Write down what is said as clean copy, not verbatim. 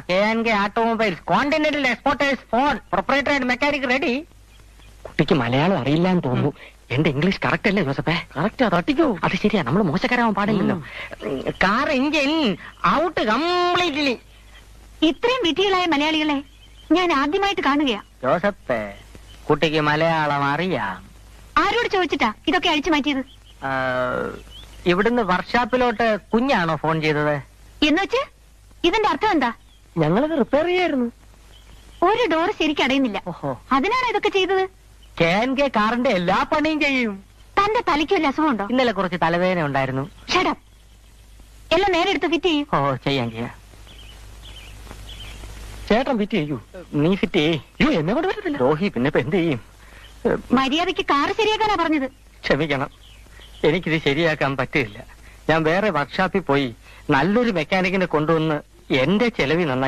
KNK automobiles continental exporters phone proprietor and mechanic ready. കുട്ടിക്ക് മലയാളം അറിയില്ല എന്ന് തോന്നുന്നു. എന്റെ ഇംഗ്ലീഷ് കറക്റ്റ് അല്ലേ ജോസഫേ? കറക്റ്റാ, തട്ടിക്കോ. അത് ശരിയാ, നമ്മൾ മോശക്കാരാവാൻ പാടില്ലല്ലോ. Car engine out completely. ഇത്രയും വിധികളായ മലയാളികളെ ഞാൻ ആദ്യമായിട്ട് കാണുകയാ. ജോസഫേ, കുട്ടിക്ക് മലയാളം അറിയാം. ആരോട് ചോദിച്ചിട്ടാ ഇതൊക്കെ അഴിച്ചു മാറ്റിയത്? ഇവിടുന്ന് വർക്ക്ഷോപ്പിലോട്ട് കുഞ്ഞാണോ ഫോൺ ചെയ്തത്? എന്നുവെച്ച് ഇതിന്റെ അർത്ഥം എന്താ? ഞങ്ങളത് റിപ്പയർ ചെയ്യായിരുന്നു. ഒരു ഡോർ ശരിക്കും അടയുന്നില്ല. ഓഹോ, അതിനാണ് ഇതൊക്കെ ചെയ്തത്? KNK കാറിന്റെ എല്ലാ പണിയും ചെയ്യും. തന്റെ തലയ്ക്ക് വല്ല അസുഖമുണ്ടോ? ഇന്നലെ കുറച്ച് തലവേദന ഉണ്ടായിരുന്നു. ഷടപ്പ്. എല്ലാം നേരെ എടുത്ത് ഫിറ്റ് ചെയ്യും. ഓ, ചെയ്യാം. ചേട്ടൻ ഫിറ്റ് ചെയ്യൂ. നീ ഫിറ്റ് ചെയ്യൂ. എന്നെ കൊണ്ട് വരുന്നില്ല രോഹി. പിന്നെ ഇപ്പൊ എന്ത് ചെയ്യും? മര്യാദയ്ക്ക് കാറ് ശരിയാക്കാനാ പറഞ്ഞത്. ക്ഷമിക്കണം, എനിക്കിത് ശരിയാക്കാൻ പറ്റില്ല. ഞാൻ വേറെ വർക്ക്ഷോപ്പിൽ പോയി നല്ലൊരു മെക്കാനിക്കിനെ കൊണ്ടുവന്ന് എന്റെ ചെലവിൽ നന്നായി